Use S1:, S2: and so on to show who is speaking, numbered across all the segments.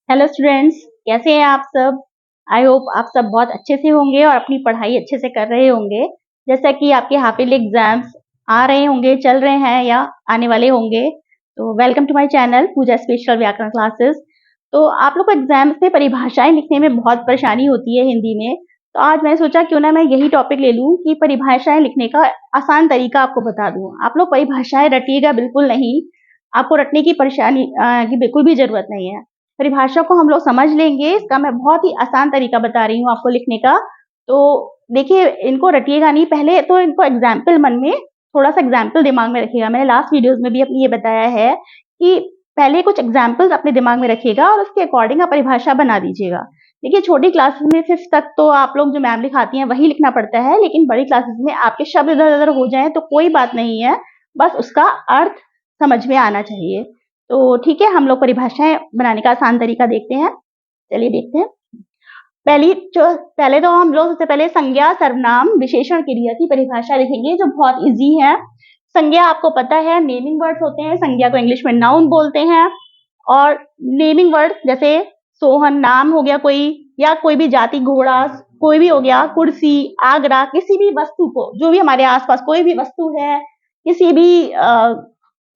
S1: Hello students, कैसे हैं आप सब। आई होप आप सब बहुत अच्छे से होंगे और अपनी पढ़ाई अच्छे से कर रहे होंगे। जैसा कि आपके हाफ ईयरली एग्जाम्स आ रहे होंगे, चल रहे हैं या आने वाले होंगे। तो welcome to my channel Pooja special व्याकरण क्लासेस। तो आप लोग को एग्जाम्स में परिभाषाएं लिखने में बहुत परेशानी होती है हिंदी में। तो आज मैंने सोचा क्यों ना मैं यही टॉपिक ले लूं कि परिभाषाएं लिखने का आसान तरीका आपको बता दूं। आप लोग परिभाषाएं रटिएगा बिल्कुल नहीं, आपको रटने की परेशानी की बिल्कुल भी जरूरत नहीं है। परिभाषा को हम लोग समझ लेंगे। इसका मैं बहुत ही आसान तरीका बता रही हूँ आपको लिखने का। तो देखिए, इनको रटिएगा नहीं, पहले तो इनको एग्जाम्पल मन में थोड़ा सा एग्जाम्पल दिमाग में रखिएगा। मैंने लास्ट वीडियोस में भी अपनी ये बताया है कि पहले कुछ एग्जाम्पल्स अपने दिमाग में रखिएगा और उसके अकॉर्डिंग आप परिभाषा बना दीजिएगा। देखिए, छोटी क्लासेस में 5th तक तो आप लोग जो मैम लिखाती हैं वही लिखना पड़ता है, लेकिन बड़ी क्लासेस में आपके शब्द इधर उधर हो जाए तो कोई बात नहीं है, बस उसका अर्थ समझ में आना चाहिए। तो ठीक है, हम लोग परिभाषाएं बनाने का आसान तरीका देखते हैं। चलिए देखते हैं। पहले तो हम लोग सबसे पहले संज्ञा, सर्वनाम, विशेषण, क्रिया की परिभाषा लिखेंगे जो बहुत इजी है। संज्ञा आपको पता है नेमिंग वर्ड्स होते हैं। संज्ञा को इंग्लिश में नाउन बोलते हैं। और नेमिंग वर्ड्स जैसे सोहन नाम हो गया कोई, या कोई भी जाति, घोड़ा कोई भी हो गया, कुर्सी, आगरा, किसी भी वस्तु को, जो भी हमारे आसपास कोई भी वस्तु है,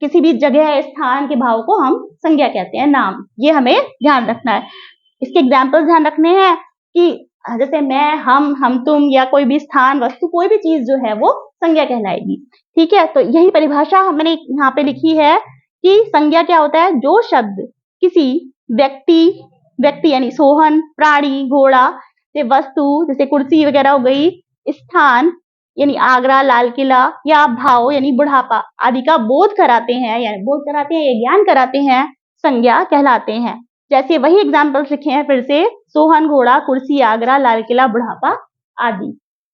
S1: किसी भी जगह, स्थान के भाव को हम संज्ञा कहते हैं, नाम। ये हमें ध्यान रखना है। इसके एग्जाम्पल्स ध्यान रखने हैं कि जैसे मैं, हम तुम, या कोई भी स्थान, वस्तु, कोई भी चीज जो है वो संज्ञा कहलाएगी। ठीक है, तो यही परिभाषा मैंने यहाँ पे लिखी है कि संज्ञा क्या होता है। जो शब्द किसी व्यक्ति यानी सोहन, प्राणी, घोड़ा, से वस्तु जैसे कुर्सी वगैरह हो गई, स्थान यानी आगरा, लाल किला, या भाव यानी बुढ़ापा आदि का बोध कराते हैं या ज्ञान कराते हैं, संज्ञा कहलाते हैं। जैसे वही एग्जाम्पल्स लिखे हैं फिर से, सोहन, घोड़ा, कुर्सी, आगरा, लाल किला, बुढ़ापा आदि।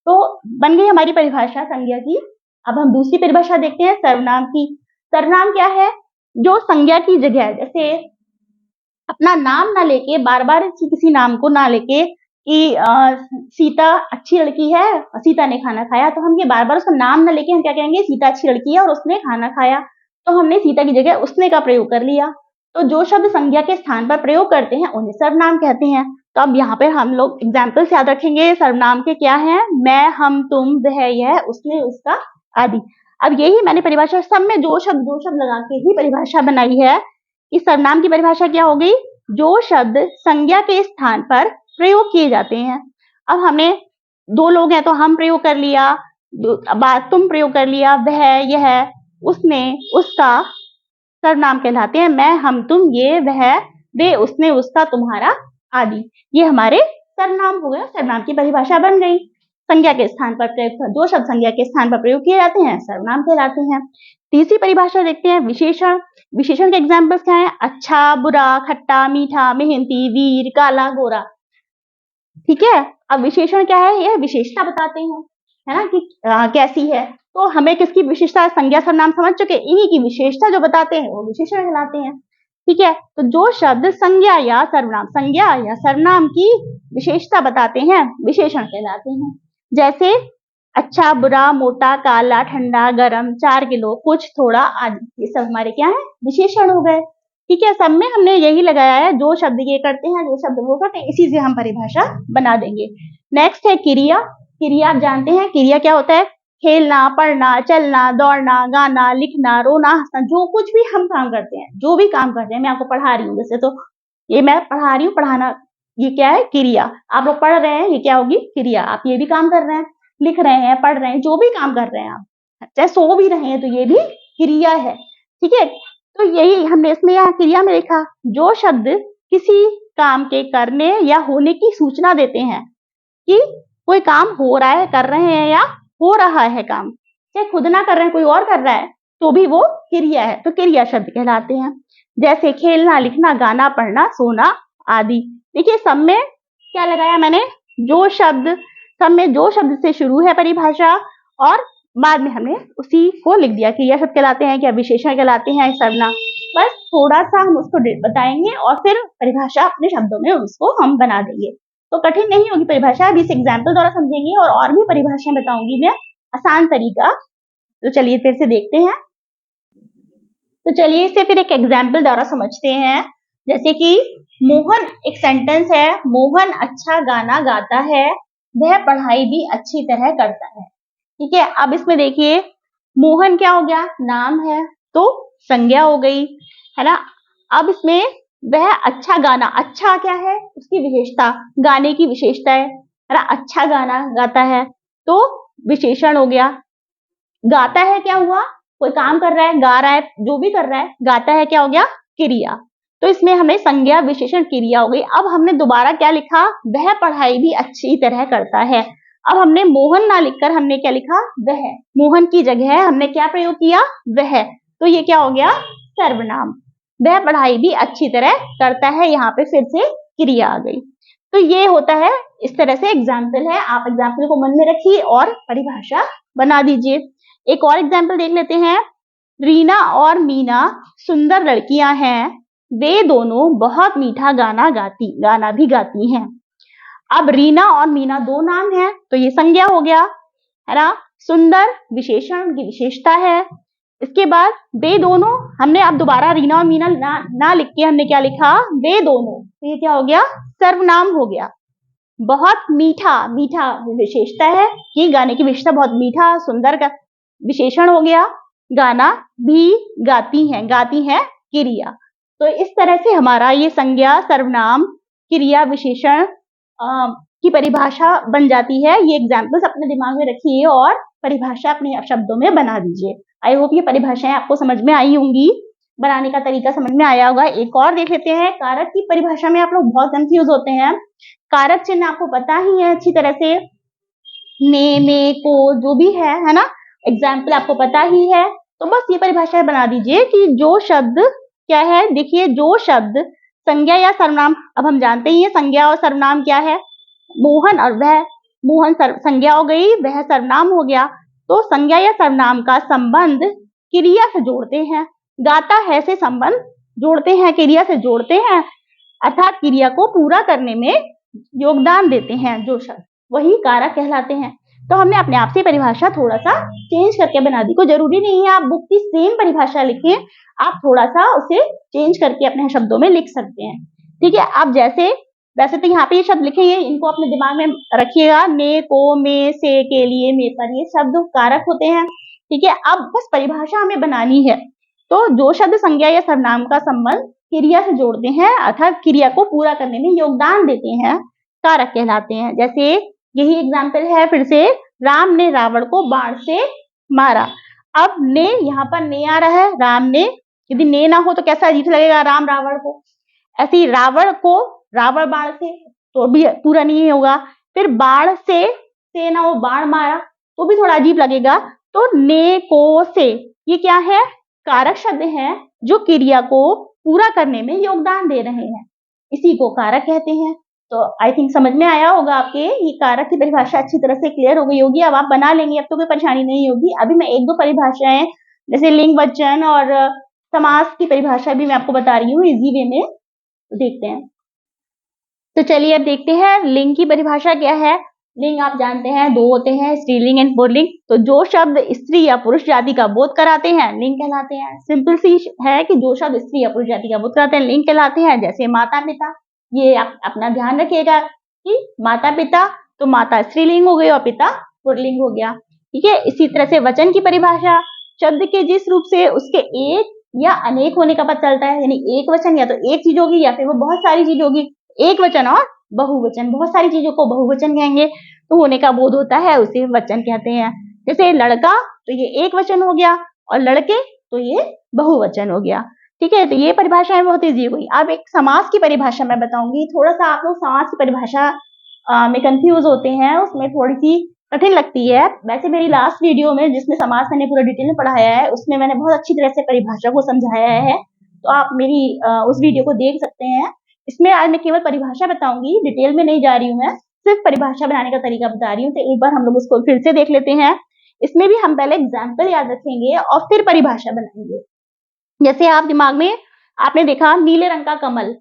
S1: तो बन गई हमारी परिभाषा संज्ञा की। अब हम दूसरी परिभाषा देखते हैं, सर्वनाम की। सर्वनाम क्या है। जो संज्ञा की जगह, जैसे अपना नाम ना लेके, बार बार किसी नाम को ना लेके कि सीता अच्छी लड़की है, सीता ने खाना खाया, तो हम ये बार बार उसका नाम ना लेके हम क्या कहेंगे, सीता अच्छी लड़की है और उसने खाना खाया। तो हमने सीता की जगह उसने का प्रयोग कर लिया। तो जो शब्द संज्ञा के स्थान पर प्रयोग करते हैं उन्हें सर्वनाम कहते हैं। तो अब यहाँ पे हम लोग एग्जाम्पल्स याद रखेंगे सर्वनाम के। क्या है, मैं, हम, तुम, वह, यह, उसने, उसका आदि। अब यही मैंने परिभाषा सब में दो शब्द लगा के ही परिभाषा बनाई है। इस सर्वनाम की परिभाषा क्या हो गई, जो शब्द संज्ञा के स्थान पर प्रयोग किए जाते हैं। अब हमने दो लोग हैं तो हम प्रयोग कर लिया, तुम प्रयोग कर लिया, वह, यह, उसने, उसका सर्वनाम कहलाते हैं। मैं, हम, तुम, ये, वह, वे, उसने, उसका, तुम्हारा आदि। ये हमारे सर्वनाम हो गए। सर्वनाम की परिभाषा बन गई। संज्ञा के स्थान पर प्रयोग, जो शब्द संज्ञा के स्थान पर प्रयोग किए जाते हैं सर्वनाम कहलाते हैं। तीसरी परिभाषा देखते हैं, विशेषण। विशेषण के एग्जाम्पल्स क्या है, अच्छा, बुरा, खट्टा, मीठा, मेहनती, वीर, काला, गोरा। ठीक है, अब विशेषण क्या है, यह विशेषता बताते हैं, है ना, कि कैसी है। तो हमें किसकी विशेषता, संज्ञा सर्वनाम समझ चुके, इन्हीं की विशेषता जो बताते हैं वो विशेषण कहलाते हैं। ठीक है, तो जो शब्द संज्ञा या सर्वनाम की विशेषता बताते हैं विशेषण कहलाते हैं। जैसे अच्छा, बुरा, मोटा, काला, ठंडा, गरम, 4 किलो, कुछ, थोड़ा आदि, ये सब हमारे क्या है, विशेषण हो गए। ठीक है, सब में हमने यही लगाया है, जो शब्द ये करते हैं, जो शब्द वो करते हैं, इसी से हम परिभाषा बना देंगे। नेक्स्ट है क्रिया। क्रिया आप जानते हैं, क्रिया क्या होता है, खेलना, पढ़ना, चलना, दौड़ना, गाना, लिखना, रोना, हंसना, जो कुछ भी हम काम करते हैं, जो भी काम करते हैं। मैं आपको पढ़ा रही हूँ, जैसे तो ये मैं पढ़ा रही हूँ, पढ़ाना, ये क्या है, क्रिया। आप लोग पढ़ रहे हैं, ये क्या होगी, क्रिया। आप ये भी काम कर रहे हैं, लिख रहे हैं, पढ़ रहे हैं, जो भी काम कर रहे हैं आप, चाहे सो भी रहे हैं तो ये भी क्रिया है। ठीक है, तो यही हमने इसमें यहाँ क्रिया में लिखा, जो शब्द किसी काम के करने या होने की सूचना देते हैं कि कोई काम हो रहा है, कर रहे हैं, या हो रहा है काम, चाहे खुद ना कर रहे हैं, कोई और कर रहा है, तो भी वो क्रिया है, तो क्रिया शब्द कहलाते हैं। जैसे खेलना, लिखना, गाना, पढ़ना, सोना आदि। देखिए, सब में क्या लगाया मैंने, जो शब्द, सब में जो शब्द से शुरू है परिभाषा, और बाद में हमने उसी को लिख दिया, क्रिया शब्द कहलाते हैं, क्या विशेषण कहलाते हैं, सर्वनाम। बस थोड़ा सा हम उसको बताएंगे और फिर परिभाषा अपने शब्दों में उसको हम बना देंगे। तो कठिन नहीं होगी परिभाषा, अभी इस एग्जाम्पल द्वारा समझेंगे और भी परिभाषाएं बताऊंगी मैं, आसान तरीका। तो चलिए फिर से देखते हैं। तो चलिए इसे फिर एक एग्जाम्पल द्वारा समझते हैं। जैसे कि मोहन एक सेंटेंस है, मोहन अच्छा गाना गाता है, वह पढ़ाई भी अच्छी तरह करता है। ठीक है, अब इसमें देखिए मोहन क्या हो गया, नाम है तो संज्ञा हो गई, है ना। अब इसमें वह अच्छा गाना, अच्छा क्या है, उसकी विशेषता, गाने की विशेषता है ना, अच्छा गाना गाता है तो विशेषण हो गया। गाता है क्या हुआ, कोई काम कर रहा है, गा रहा है, जो भी कर रहा है, गाता है क्या हो गया, क्रिया। तो इसमें हमें संज्ञा विशेषण क्रिया हो गई। अब हमने दोबारा क्या लिखा, वह पढ़ाई भी अच्छी तरह करता है। अब हमने मोहन ना लिखकर हमने क्या लिखा, वह। मोहन की जगह हमने क्या प्रयोग किया, वह। तो ये क्या हो गया, सर्वनाम। वह पढ़ाई भी अच्छी तरह करता है, यहाँ पे फिर से क्रिया आ गई। तो ये होता है, इस तरह से एग्जाम्पल है, आप एग्जाम्पल को मन में रखिए और परिभाषा बना दीजिए। एक और एग्जाम्पल देख लेते हैं। रीना और मीना सुंदर लड़कियां हैं, वे दोनों बहुत मीठा गाना भी गाती हैं। अब रीना और मीना दो नाम हैं तो ये संज्ञा हो गया, है ना। सुंदर विशेषण की विशेषता है। इसके बाद वे दोनों, हमने अब दोबारा रीना और मीना ना लिख के हमने क्या लिखा, वे दोनों, तो ये क्या हो गया, सर्वनाम हो गया। बहुत मीठा, मीठा विशेषता है, ये गाने की विशेषता बहुत मीठा सुंदर का विशेषण हो गया। गाना भी गाती हैं क्रिया। तो इस तरह से हमारा ये संज्ञा, सर्वनाम, क्रिया, विशेषण की परिभाषा बन जाती है। ये एग्जाम्पल्स अपने दिमाग में रखिए और परिभाषा अपने शब्दों में बना दीजिए। आई होप ये परिभाषाएं आपको समझ में आई होंगी, बनाने का तरीका समझ में आया होगा। एक और देख लेते हैं, कारक की परिभाषा में आप लोग बहुत कंफ्यूज होते हैं। कारक चिन्ह आपको पता ही है अच्छी तरह से, ने, में, को, जो भी है ना, एग्जाम्पल आपको पता ही है। तो बस ये परिभाषा बना दीजिए कि जो शब्द क्या है, देखिए जो शब्द संज्ञा या सर्वनाम, अब हम जानते ही हैं संज्ञा और सर्वनाम क्या है, मोहन और वह, मोहन संज्ञा हो गई, वह सर्वनाम हो गया। तो संज्ञा या सर्वनाम का संबंध क्रिया से जोड़ते हैं, गाता है से संबंध जोड़ते हैं, क्रिया से जोड़ते हैं, अर्थात क्रिया को पूरा करने में योगदान देते हैं जो शब्द, वही कारक कहलाते हैं। तो हमने अपने आप से परिभाषा थोड़ा सा चेंज करके बना दी। कोई जरूरी नहीं है आप बुक की सेम परिभाषा लिखें, आप थोड़ा सा उसे चेंज करके अपने शब्दों में लिख सकते हैं। ठीक है, आप जैसे वैसे तो यहाँ पे ये शब्द लिखे हैं, इनको अपने दिमाग में रखिएगा, ने, को, में, से, के लिए, में पर, ये शब्द कारक होते हैं। ठीक है, अब बस परिभाषा हमें बनानी है। तो जो शब्द संज्ञा या सर्वनाम का संबंध क्रिया से जोड़ते हैं, अर्थात क्रिया को पूरा करने में योगदान देते हैं, कारक कहलाते हैं। जैसे यही एग्जाम्पल है फिर से, राम ने रावण को बाण से मारा। अब ने, यहाँ पर ने आ रहा है, राम ने, यदि ने ना हो तो कैसा अजीब लगेगा, राम रावण को। ऐसे ही रावण को रावण बाण से तो भी पूरा नहीं होगा, फिर बाण से ना हो, बाण मारा तो भी थोड़ा अजीब लगेगा। तो ने, को, से, ये क्या है, कारक शब्द हैं जो क्रिया को पूरा करने में योगदान दे रहे हैं, इसी को कारक कहते हैं। तो आई थिंक समझ में आया होगा आपके, ये कारक की परिभाषा अच्छी तरह से क्लियर हो गई होगी, अब आप बना लेंगे, अब तो कोई परेशानी नहीं होगी। अभी मैं एक दो परिभाषाएं जैसे लिंग, वचन और समास की परिभाषा भी मैं आपको बता रही हूँ इजी वे में, देखते हैं। तो चलिए अब देखते हैं लिंग की परिभाषा क्या है। लिंग आप जानते हैं दो होते हैं, स्त्रीलिंग एंड पुल्लिंग। तो जो शब्द स्त्री या पुरुष जाति का बोध कराते हैं लिंग कहलाते हैं। सिंपल सी है कि जो शब्द स्त्री या पुरुष जाति का बोध कराते हैं लिंग कहलाते हैं। जैसे माता पिता, ये आप अपना ध्यान रखिएगा कि माता पिता, तो माता स्त्रीलिंग हो गई और पिता पुल्लिंग हो गया। ठीक है, इसी तरह से वचन की परिभाषा, शब्द के जिस रूप से उसके एक या अनेक होने का पता चलता है, यानी एक वचन या तो एक चीज होगी या फिर वो बहुत सारी चीज होगी। एक वचन और बहुवचन, बहुत सारी चीजों को बहुवचन कहेंगे तो होने का बोध होता है, उसे वचन कहते हैं। जैसे लड़का तो ये एक वचन हो गया और लड़के तो ये बहुवचन हो गया। ठीक है, तो ये परिभाषाएं बहुत ईजी हो गई। अब एक समास की परिभाषा मैं बताऊंगी। थोड़ा सा आप लोग समास की परिभाषा में कंफ्यूज होते हैं, उसमें थोड़ी सी कठिन लगती है। वैसे मेरी लास्ट वीडियो में जिसमें समास मैंने पूरा डिटेल में पढ़ाया है, उसमें मैंने बहुत अच्छी तरह से परिभाषा को समझाया है, तो आप मेरी उस वीडियो को देख सकते हैं। इसमें आज मैं केवल परिभाषा बताऊंगी, डिटेल में नहीं जा रही हूँ, मैं सिर्फ परिभाषा बनाने का तरीका बता रही हूँ। तो एक बार हम लोग उसको फिर से देख लेते हैं। इसमें भी हम पहले एग्जाम्पल याद रखेंगे और फिर परिभाषा बनाएंगे। जैसे आप दिमाग में आपने देखा नीले रंग का कमल,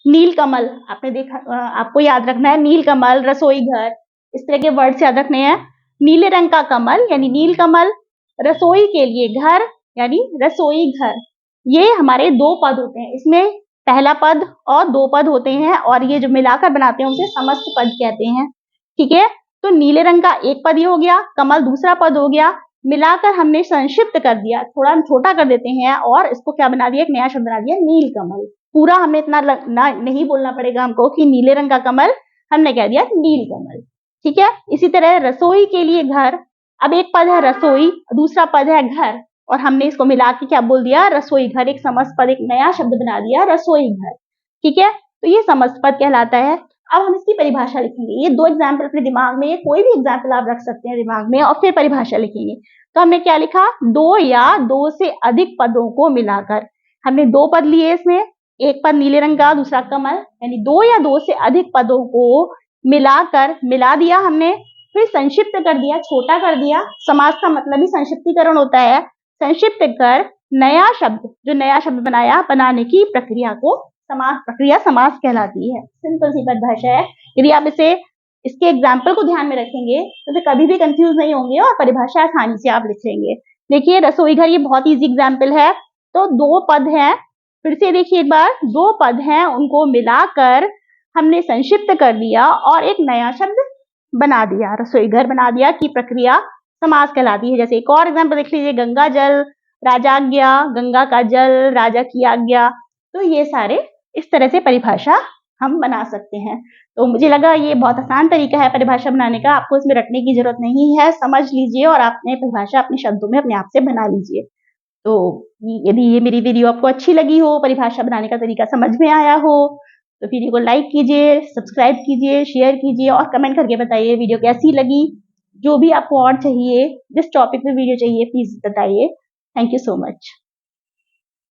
S1: नील कमल आपने देखा, आपको याद रखना है नील कमल, रसोई घर, इस तरह के वर्ड्स याद रखने हैं। नीले रंग का कमल यानी नील कमल, रसोई के लिए घर यानी रसोई घर, ये हमारे दो पद होते हैं। इसमें पहला पद और दो पद होते हैं और ये जो मिलाकर बनाते हैं उसे समस्त पद कहते हैं। ठीक है, तो नीले रंग का एक पद ये हो गया, कमल दूसरा पद हो गया, मिलाकर हमने संक्षिप्त कर दिया, थोड़ा हम छोटा कर देते हैं और इसको क्या बना दिया, एक नया शब्द बना दिया, नील कमल। पूरा हमें इतना नहीं बोलना पड़ेगा हमको कि नीले रंग का कमल, हमने कह दिया नील कमल। ठीक है, इसी तरह रसोई के लिए घर, अब एक पद है रसोई, दूसरा पद है घर और हमने इसको मिला के क्या बोल दिया, रसोई घर, एक समस्त पद, एक नया शब्द बना दिया, रसोई घर। ठीक है, तो ये समस्त पद कहलाता है। अब हम इसकी परिभाषा लिखेंगे, ये दो एग्जाम्पल अपने दिमाग में, कोई भी एग्जाम्पल आप रख सकते हैं दिमाग में और फिर परिभाषा लिखेंगे। तो हमने क्या लिखा, दो या दो से अधिक पदों को मिलाकर, हमने दो पद लिए इसमें, एक पद नीले रंग का, दूसरा कमल, यानी दो या दो से अधिक पदों को मिलाकर, मिला दिया हमने, फिर संक्षिप्त कर दिया, छोटा कर दिया। समास का मतलब ही संक्षिप्तीकरण होता है। संक्षिप्त कर नया शब्द, जो नया शब्द बनाया, बनाने की प्रक्रिया को समास प्रक्रिया समास कहलाती है। सिंपल सी परिभाषा है। यदि आप इसके एग्जाम्पल को ध्यान में रखेंगे तो कभी भी कंफ्यूज नहीं होंगे और परिभाषा आसानी से आप लिख लेंगे। देखिए रसोई घर, ये बहुत इजी एग्जाम्पल है। तो दो पद हैं, फिर से देखिए एक बार, दो पद हैं, उनको मिलाकर हमने संक्षिप्त कर दिया और एक नया शब्द बना दिया, रसोई घर बना दिया, की प्रक्रिया समास कहलाती है। जैसे एक और एग्जाम्पल देख लीजिए, गंगा जल राजाज्ञा, गंगा का जल राजा की आज्ञा। तो ये सारे इस तरह से परिभाषा हम बना सकते हैं। तो मुझे लगा ये बहुत आसान तरीका है परिभाषा बनाने का, आपको इसमें रटने की जरूरत नहीं है, समझ लीजिए और आपने परिभाषा अपने शब्दों में अपने आप से बना लीजिए। तो यदि ये मेरी वीडियो आपको अच्छी लगी हो, परिभाषा बनाने का तरीका समझ में आया हो, तो वीडियो को लाइक कीजिए, सब्सक्राइब कीजिए, शेयर कीजिए और कमेंट करके बताइए वीडियो कैसी लगी। जो भी आपको और चाहिए, जिस टॉपिक पे वीडियो चाहिए प्लीज बताइए। Thank you so much.